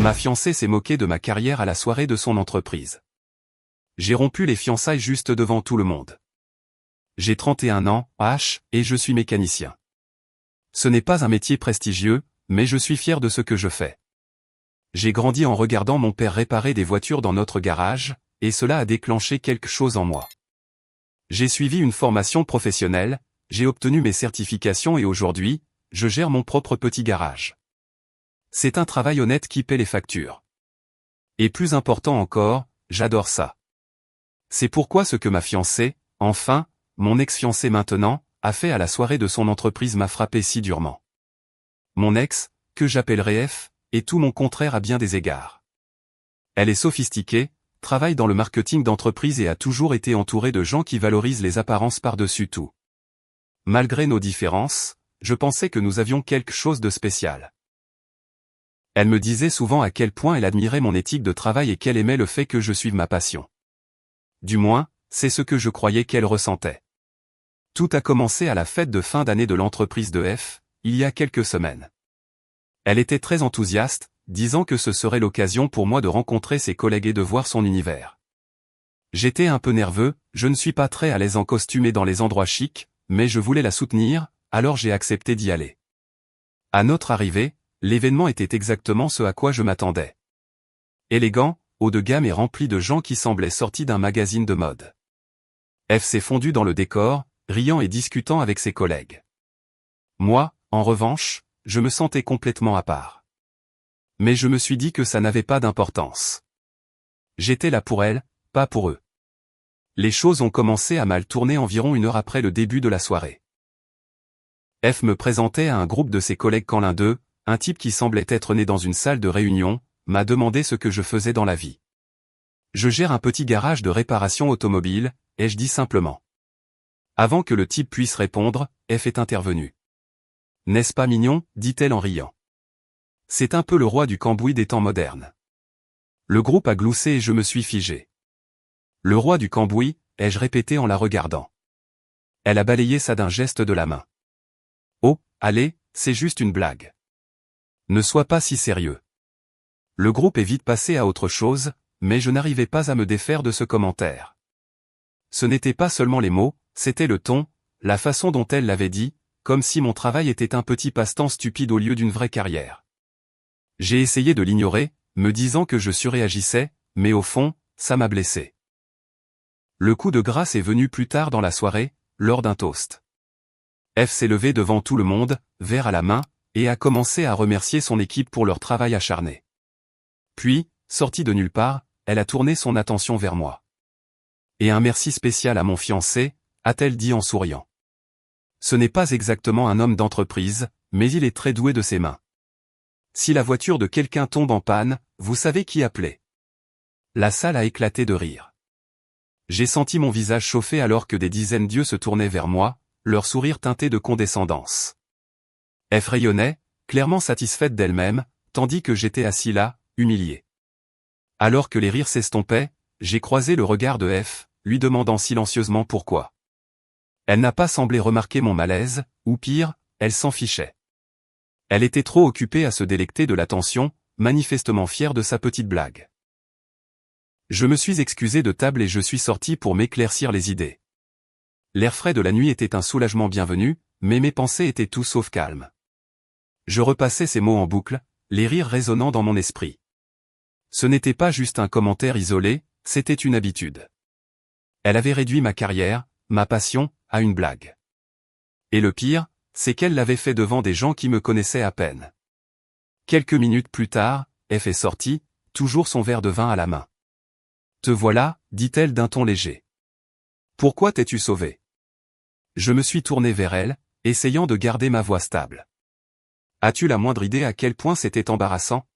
Ma fiancée s'est moquée de ma carrière à la soirée de son entreprise. J'ai rompu les fiançailles juste devant tout le monde. J'ai 31 ans, et je suis mécanicien. Ce n'est pas un métier prestigieux, mais je suis fier de ce que je fais. J'ai grandi en regardant mon père réparer des voitures dans notre garage, et cela a déclenché quelque chose en moi. J'ai suivi une formation professionnelle, j'ai obtenu mes certifications et aujourd'hui, je gère mon propre petit garage. C'est un travail honnête qui paie les factures. Et plus important encore, j'adore ça. C'est pourquoi ce que ma fiancée, enfin, mon ex-fiancée maintenant, a fait à la soirée de son entreprise m'a frappé si durement. Mon ex, que j'appellerai F, est tout mon contraire à bien des égards. Elle est sophistiquée, travaille dans le marketing d'entreprise et a toujours été entourée de gens qui valorisent les apparences par-dessus tout. Malgré nos différences, je pensais que nous avions quelque chose de spécial. Elle me disait souvent à quel point elle admirait mon éthique de travail et qu'elle aimait le fait que je suive ma passion. Du moins, c'est ce que je croyais qu'elle ressentait. Tout a commencé à la fête de fin d'année de l'entreprise de F, il y a quelques semaines. Elle était très enthousiaste, disant que ce serait l'occasion pour moi de rencontrer ses collègues et de voir son univers. J'étais un peu nerveux, je ne suis pas très à l'aise en costume et dans les endroits chics, mais je voulais la soutenir, alors j'ai accepté d'y aller. À notre arrivée, l'événement était exactement ce à quoi je m'attendais. Élégant, haut de gamme et rempli de gens qui semblaient sortis d'un magazine de mode. F s'est fondu dans le décor, riant et discutant avec ses collègues. Moi, en revanche, je me sentais complètement à part. Mais je me suis dit que ça n'avait pas d'importance. J'étais là pour elle, pas pour eux. Les choses ont commencé à mal tourner environ 1 heure après le début de la soirée. F me présentait à un groupe de ses collègues quand l'un d'eux, un type qui semblait être né dans une salle de réunion, m'a demandé ce que je faisais dans la vie. Je gère un petit garage de réparation automobile, ai-je dit simplement. Avant que le type puisse répondre, F est intervenu. N'est-ce pas mignon, dit-elle en riant. C'est un peu le roi du cambouis des temps modernes. Le groupe a gloussé et je me suis figé. Le roi du cambouis, ai-je répété en la regardant. Elle a balayé ça d'un geste de la main. Oh, allez, c'est juste une blague. Ne sois pas si sérieux. Le groupe est vite passé à autre chose, mais je n'arrivais pas à me défaire de ce commentaire. Ce n'était pas seulement les mots, c'était le ton, la façon dont elle l'avait dit, comme si mon travail était un petit passe-temps stupide au lieu d'une vraie carrière. J'ai essayé de l'ignorer, me disant que je surréagissais, mais au fond, ça m'a blessé. Le coup de grâce est venu plus tard dans la soirée, lors d'un toast. F s'est levé devant tout le monde, verre à la main, et a commencé à remercier son équipe pour leur travail acharné. Puis, sortie de nulle part, elle a tourné son attention vers moi. Et un merci spécial à mon fiancé, a-t-elle dit en souriant. Ce n'est pas exactement un homme d'entreprise, mais il est très doué de ses mains. Si la voiture de quelqu'un tombe en panne, vous savez qui appeler. La salle a éclaté de rire. J'ai senti mon visage chauffer alors que des dizaines d'yeux se tournaient vers moi, leur sourire teinté de condescendance. F rayonnait, clairement satisfaite d'elle-même, tandis que j'étais assis là, humilié. Alors que les rires s'estompaient, j'ai croisé le regard de F, lui demandant silencieusement pourquoi. Elle n'a pas semblé remarquer mon malaise, ou pire, elle s'en fichait. Elle était trop occupée à se délecter de l'attention, manifestement fière de sa petite blague. Je me suis excusé de table et je suis sorti pour m'éclaircir les idées. L'air frais de la nuit était un soulagement bienvenu, mais mes pensées étaient tout sauf calmes. Je repassais ces mots en boucle, les rires résonnant dans mon esprit. Ce n'était pas juste un commentaire isolé, c'était une habitude. Elle avait réduit ma carrière, ma passion, à une blague. Et le pire, c'est qu'elle l'avait fait devant des gens qui me connaissaient à peine. Quelques minutes plus tard, F est sortie, toujours son verre de vin à la main. « Te voilà », dit-elle d'un ton léger. « Pourquoi t'es-tu sauvé ?» Je me suis tourné vers elle, essayant de garder ma voix stable. « As-tu la moindre idée à quel point c'était embarrassant ?»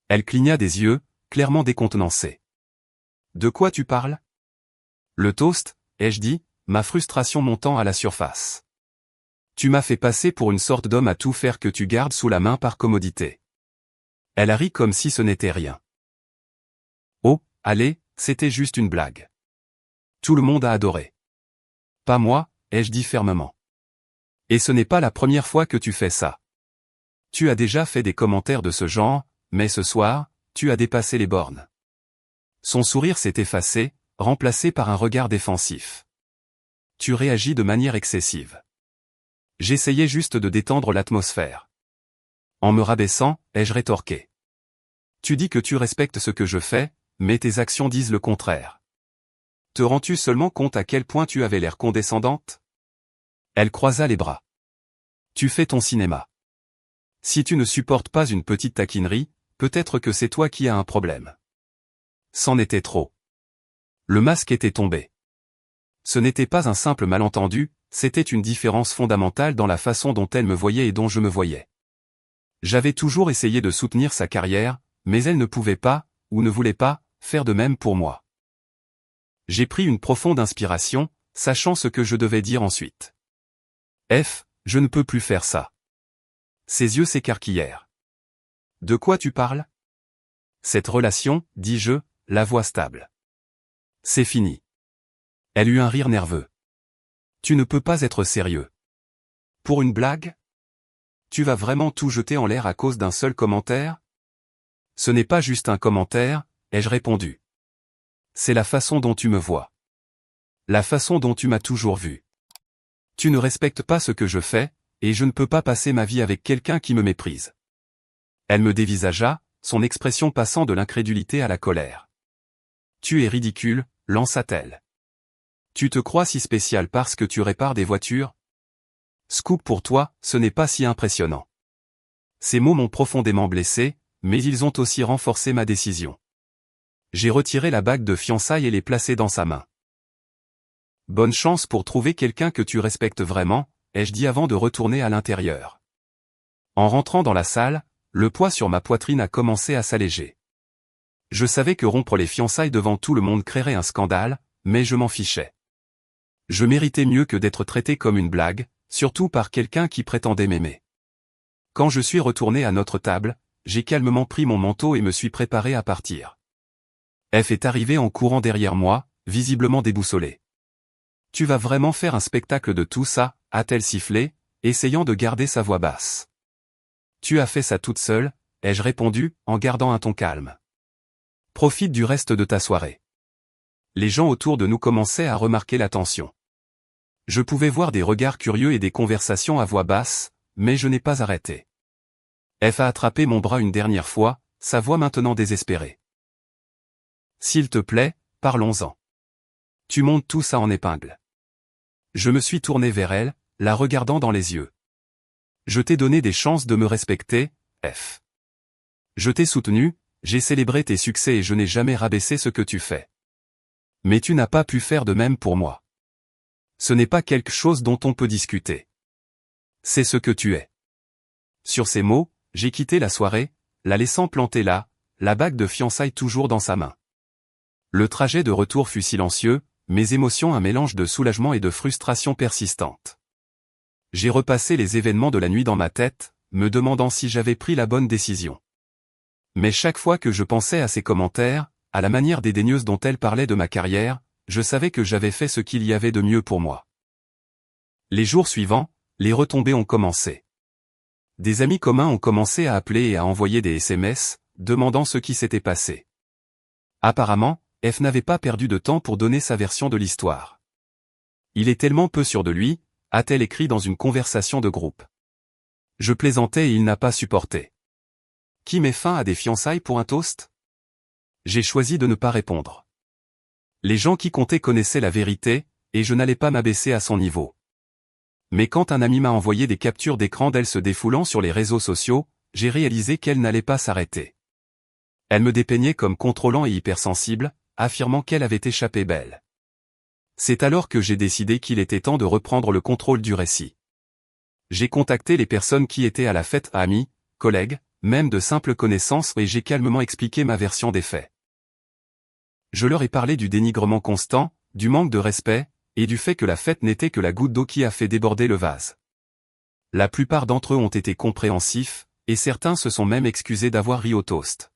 Elle cligna des yeux, clairement décontenancée. « De quoi tu parles ?» Le toast, ai-je dit, ma frustration montant à la surface. Tu m'as fait passer pour une sorte d'homme à tout faire que tu gardes sous la main par commodité. Elle a ri comme si ce n'était rien. Oh, allez, c'était juste une blague. Tout le monde a adoré. Pas moi, ai-je dit fermement. Et ce n'est pas la première fois que tu fais ça. Tu as déjà fait des commentaires de ce genre, mais ce soir, tu as dépassé les bornes. Son sourire s'est effacé, remplacé par un regard défensif. Tu réagis de manière excessive. J'essayais juste de détendre l'atmosphère. En me rabaissant, ai-je rétorqué. Tu dis que tu respectes ce que je fais, mais tes actions disent le contraire. Te rends-tu seulement compte à quel point tu avais l'air condescendante? Elle croisa les bras. Tu fais ton cinéma. Si tu ne supportes pas une petite taquinerie, peut-être que c'est toi qui as un problème. C'en était trop. Le masque était tombé. Ce n'était pas un simple malentendu, c'était une différence fondamentale dans la façon dont elle me voyait et dont je me voyais. J'avais toujours essayé de soutenir sa carrière, mais elle ne pouvait pas, ou ne voulait pas, faire de même pour moi. J'ai pris une profonde inspiration, sachant ce que je devais dire ensuite. F, je ne peux plus faire ça. Ses yeux s'écarquillèrent. De quoi tu parles? Cette relation, dis-je, la voix stable. C'est fini. Elle eut un rire nerveux. Tu ne peux pas être sérieux. Pour une blague? Tu vas vraiment tout jeter en l'air à cause d'un seul commentaire? Ce n'est pas juste un commentaire, ai-je répondu. C'est la façon dont tu me vois. La façon dont tu m'as toujours vu. Tu ne respectes pas ce que je fais, et je ne peux pas passer ma vie avec quelqu'un qui me méprise. Elle me dévisagea, son expression passant de l'incrédulité à la colère. Tu es ridicule, lança-t-elle. Tu te crois si spécial parce que tu répares des voitures? Scoop pour toi, ce n'est pas si impressionnant. Ces mots m'ont profondément blessé, mais ils ont aussi renforcé ma décision. J'ai retiré la bague de fiançailles et l'ai placée dans sa main. Bonne chance pour trouver quelqu'un que tu respectes vraiment, ai-je dit avant de retourner à l'intérieur. En rentrant dans la salle, le poids sur ma poitrine a commencé à s'alléger. Je savais que rompre les fiançailles devant tout le monde créerait un scandale, mais je m'en fichais. Je méritais mieux que d'être traité comme une blague, surtout par quelqu'un qui prétendait m'aimer. Quand je suis retourné à notre table, j'ai calmement pris mon manteau et me suis préparé à partir. F est arrivée en courant derrière moi, visiblement déboussolée. Tu vas vraiment faire un spectacle de tout ça, a-t-elle sifflé, essayant de garder sa voix basse. Tu as fait ça toute seule, ai-je répondu, en gardant un ton calme. Profite du reste de ta soirée. Les gens autour de nous commençaient à remarquer la tension. Je pouvais voir des regards curieux et des conversations à voix basse, mais je n'ai pas arrêté. F a attrapé mon bras une dernière fois, sa voix maintenant désespérée. S'il te plaît, parlons-en. Tu montes tout ça en épingle. Je me suis tourné vers elle, la regardant dans les yeux. Je t'ai donné des chances de me respecter, F. Je t'ai soutenu, j'ai célébré tes succès et je n'ai jamais rabaissé ce que tu fais. Mais tu n'as pas pu faire de même pour moi. Ce n'est pas quelque chose dont on peut discuter. C'est ce que tu es. Sur ces mots, j'ai quitté la soirée, la laissant planter là, la bague de fiançailles toujours dans sa main. Le trajet de retour fut silencieux, mes émotions un mélange de soulagement et de frustration persistante. J'ai repassé les événements de la nuit dans ma tête, me demandant si j'avais pris la bonne décision. Mais chaque fois que je pensais à ses commentaires, à la manière dédaigneuse dont elle parlait de ma carrière, je savais que j'avais fait ce qu'il y avait de mieux pour moi. Les jours suivants, les retombées ont commencé. Des amis communs ont commencé à appeler et à envoyer des SMS, demandant ce qui s'était passé. Apparemment, F n'avait pas perdu de temps pour donner sa version de l'histoire. Il est tellement peu sûr de lui, a-t-elle écrit dans une conversation de groupe. Je plaisantais et il n'a pas supporté. Qui met fin à des fiançailles pour un toast? J'ai choisi de ne pas répondre. Les gens qui comptaient connaissaient la vérité, et je n'allais pas m'abaisser à son niveau. Mais quand un ami m'a envoyé des captures d'écran d'elle se défoulant sur les réseaux sociaux, j'ai réalisé qu'elle n'allait pas s'arrêter. Elle me dépeignait comme contrôlant et hypersensible, affirmant qu'elle avait échappé belle. C'est alors que j'ai décidé qu'il était temps de reprendre le contrôle du récit. J'ai contacté les personnes qui étaient à la fête, amis, collègues, même de simples connaissances, et j'ai calmement expliqué ma version des faits. Je leur ai parlé du dénigrement constant, du manque de respect, et du fait que la fête n'était que la goutte d'eau qui a fait déborder le vase. La plupart d'entre eux ont été compréhensifs, et certains se sont même excusés d'avoir ri au toast.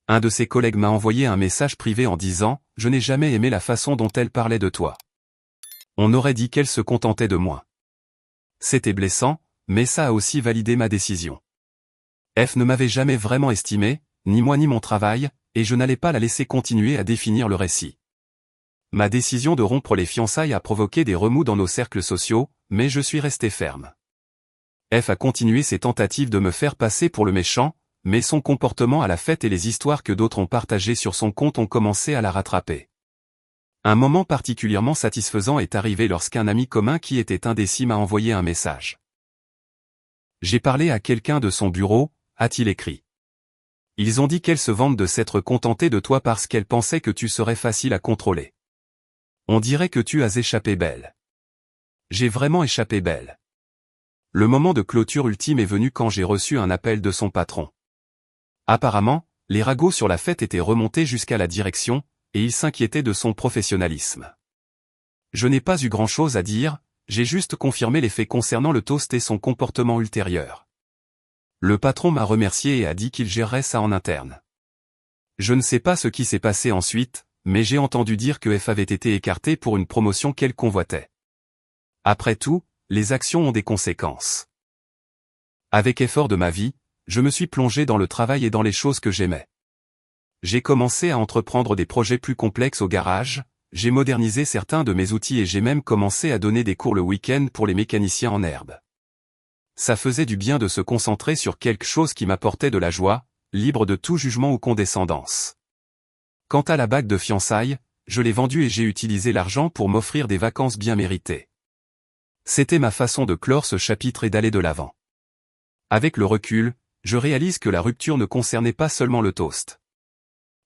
Un de ses collègues m'a envoyé un message privé en disant « Je n'ai jamais aimé la façon dont elle parlait de toi. On aurait dit qu'elle se contentait de moi. » C'était blessant, mais ça a aussi validé ma décision. F ne m'avait jamais vraiment estimé, ni moi ni mon travail, et je n'allais pas la laisser continuer à définir le récit. Ma décision de rompre les fiançailles a provoqué des remous dans nos cercles sociaux, mais je suis resté ferme. F a continué ses tentatives de me faire passer pour le méchant, mais son comportement à la fête et les histoires que d'autres ont partagées sur son compte ont commencé à la rattraper. Un moment particulièrement satisfaisant est arrivé lorsqu'un ami commun qui était indécis m'a envoyé un message. J'ai parlé à quelqu'un de son bureau, a-t-il écrit. Ils ont dit qu'elle se vante de s'être contentée de toi parce qu'elle pensait que tu serais facile à contrôler. On dirait que tu as échappé belle. J'ai vraiment échappé belle. Le moment de clôture ultime est venu quand j'ai reçu un appel de son patron. Apparemment, les ragots sur la fête étaient remontés jusqu'à la direction, et il s'inquiétait de son professionnalisme. Je n'ai pas eu grand-chose à dire, j'ai juste confirmé les faits concernant le toast et son comportement ultérieur. Le patron m'a remercié et a dit qu'il gérerait ça en interne. Je ne sais pas ce qui s'est passé ensuite, mais j'ai entendu dire que F avait été écarté pour une promotion qu'elle convoitait. Après tout, les actions ont des conséquences. Avec effort de ma vie, je me suis plongé dans le travail et dans les choses que j'aimais. J'ai commencé à entreprendre des projets plus complexes au garage, j'ai modernisé certains de mes outils et j'ai même commencé à donner des cours le week-end pour les mécaniciens en herbe. Ça faisait du bien de se concentrer sur quelque chose qui m'apportait de la joie, libre de tout jugement ou condescendance. Quant à la bague de fiançailles, je l'ai vendue et j'ai utilisé l'argent pour m'offrir des vacances bien méritées. C'était ma façon de clore ce chapitre et d'aller de l'avant. Avec le recul, je réalise que la rupture ne concernait pas seulement le toast.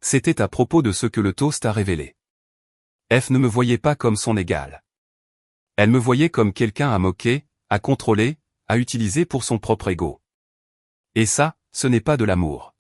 C'était à propos de ce que le toast a révélé. F ne me voyait pas comme son égal. Elle me voyait comme quelqu'un à moquer, à contrôler, à utiliser pour son propre ego. Et ça, ce n'est pas de l'amour.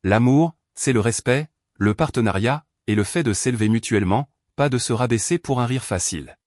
L'amour, c'est le respect, le partenariat, et le fait de s'élever mutuellement, pas de se rabaisser pour un rire facile.